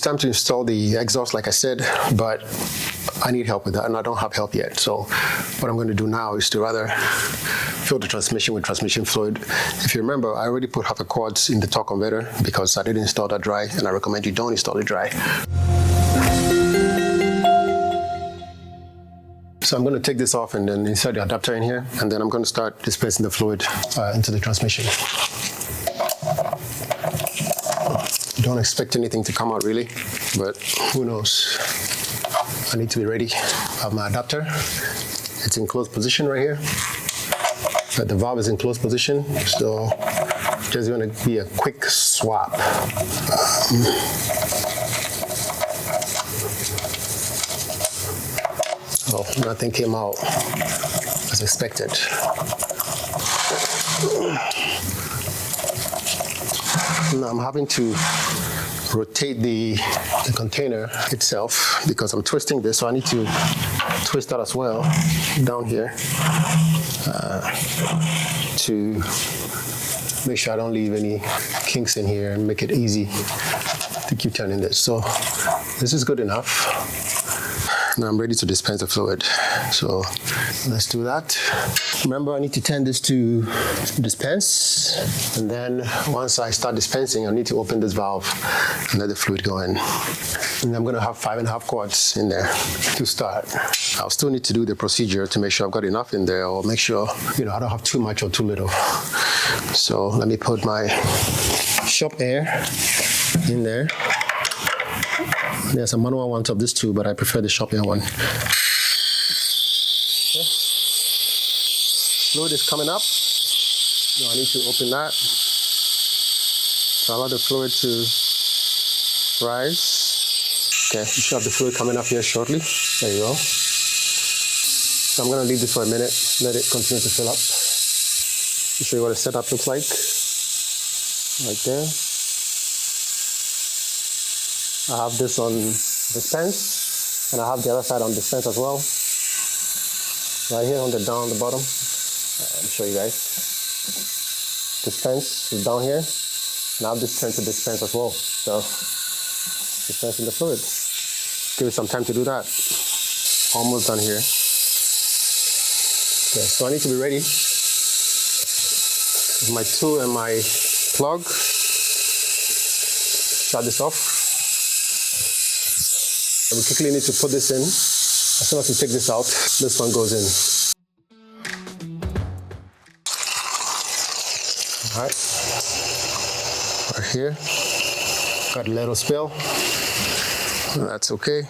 time to install the exhaust, like I said, but I need help with that, and I don't have help yet. So what I'm going to do now is to rather fill the transmission with transmission fluid. If you remember, I already put half a quarts in the torque converter because I didn't install that dry, and I recommend you don't install it dry. So I'm going to take this off and then insert the adapter in here, and then I'm going to start dispensing the fluid into the transmission. Don't expect anything to come out really, but who knows. I need to be ready. I have my adapter. It's in closed position right here. But the valve is in closed position, so there's going to be a quick swap. Oh, nothing came out as expected. Now I'm having to rotate the container itself because I'm twisting this, so I need to twist that as well down here to make sure I don't leave any kinks in here and make it easy to keep turning this. So this is good enough. Now I'm ready to dispense the fluid. So let's do that. Remember, I need to turn this to dispense, and then once I start dispensing, I need to open this valve and let the fluid go in. And I'm going to have 5.5 quarts in there to start. I'll still need to do the procedure to make sure I've got enough in there, or make sure, I don't have too much or too little. So let me put my shop air in there. There's a manual one of this too, but I prefer the shop air one. Okay. Fluid is coming up. Now I need to open that. So allow the fluid to rise. Okay, you should have the fluid coming up here shortly. There you go. So I'm going to leave this for a minute, let it continue to fill up. I'll show you what a setup looks like. Right there. I have this on dispense, and I have the other side on dispense as well. Right here on the down the bottom. Let me show you guys. Dispense is down here, and I have this turned to dispense as well. So dispensing the fluid. Give it some time to do that. Almost done here. Okay, so I need to be ready with my tool and my plug. Shut this off. And we quickly need to put this in. As soon as we take this out, this one goes in. All right. Right here. Got a little spill. That's okay.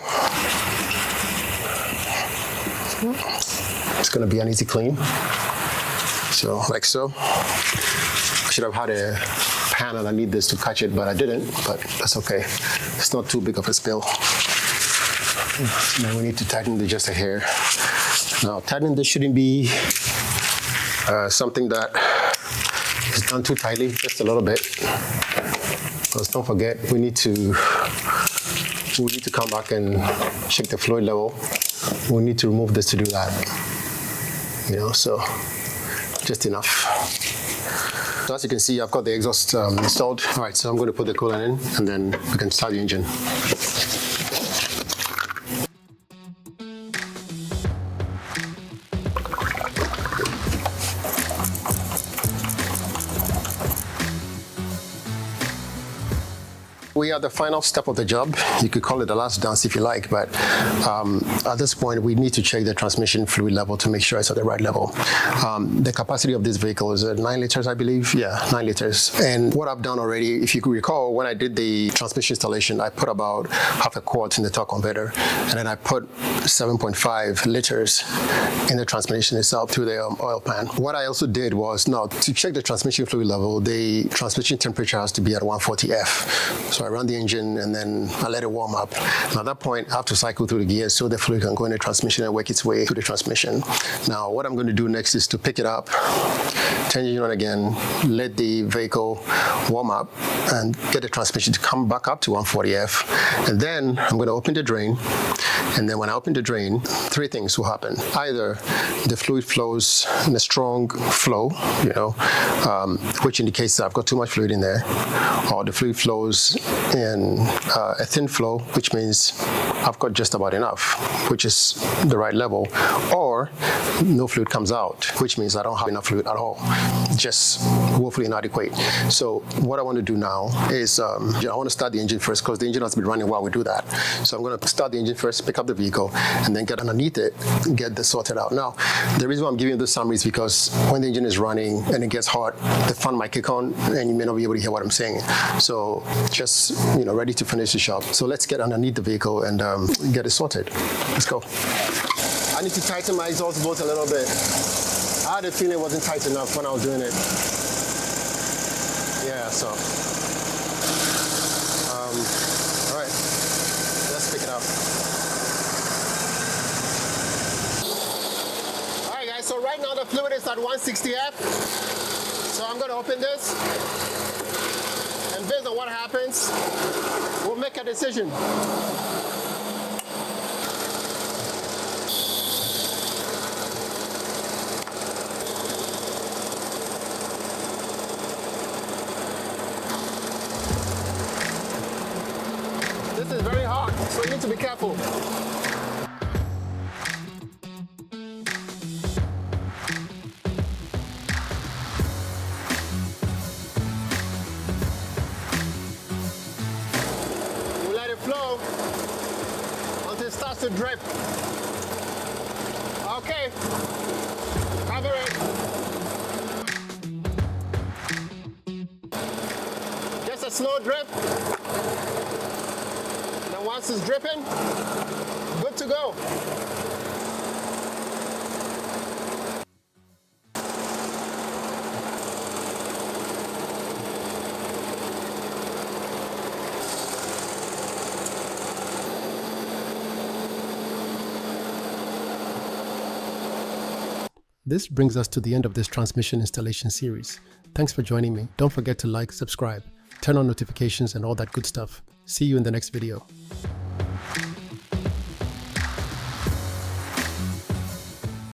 It's going to be an easy clean. So, like so. I should have had a pan underneath this to catch it, but I didn't. But that's okay. It's not too big of a spill. Now we need to tighten it just a hair. Now tightening this shouldn't be something that is done too tightly, just a little bit. Because don't forget, we need to come back and check the fluid level. We need to remove this to do that. So just enough. So as you can see, I've got the exhaust installed. All right, so I'm going to put the coolant in, and then we can start the engine. We are the final step of the job. You could call it the last dance if you like, but at this point, we need to check the transmission fluid level to make sure it's at the right level. The capacity of this vehicle is 9 liters, I believe. Yeah, 9 liters. And what I've done already, if you could recall, when I did the transmission installation, I put about half a quart in the torque converter, and then I put 7.5 liters in the transmission itself through the oil pan. What I also did was, now to check the transmission fluid level, the transmission temperature has to be at 140 F. So I run the engine and then I let it warm up. Now at that point, I have to cycle through the gears so the fluid can go in the transmission and work its way through the transmission. Now what I'm going to do next is to pick it up, turn the engine on again, let the vehicle warm up and get the transmission to come back up to 140 F. And then I'm going to open the drain. And then when I open the drain, 3 things will happen. Either the fluid flows in a strong flow, which indicates that I've got too much fluid in there, or the fluid flows in a thin flow, which means I've got just about enough, which is the right level, or no fluid comes out, which means I don't have enough fluid at all, just woefully inadequate. So what I want to do now is I want to start the engine first, because the engine has to be running while we do that. So I'm going to start the engine first, pick up the vehicle, and then get underneath it, get this sorted out. Now, the reason why I'm giving you this summary is because when the engine is running and it gets hot, the fan might kick on, and you may not be able to hear what I'm saying. So just, ready to finish the job. So let's get underneath the vehicle and get it sorted. Let's go. I need to tighten my exhaust bolts a little bit. I had a feeling it wasn't tight enough when I was doing it. Yeah, so. All right, let's pick it up. All right, guys, so right now the fluid is at 160F. So I'm gonna open this. And based on what happens, we'll make a decision. This is very hot, so you need to be careful. You let it flow until it starts to drip. Okay, cover it. Just a slow drip. Once it's dripping, good to go. This brings us to the end of this transmission installation series. Thanks for joining me. Don't forget to like, subscribe, turn on notifications and all that good stuff. See you in the next video.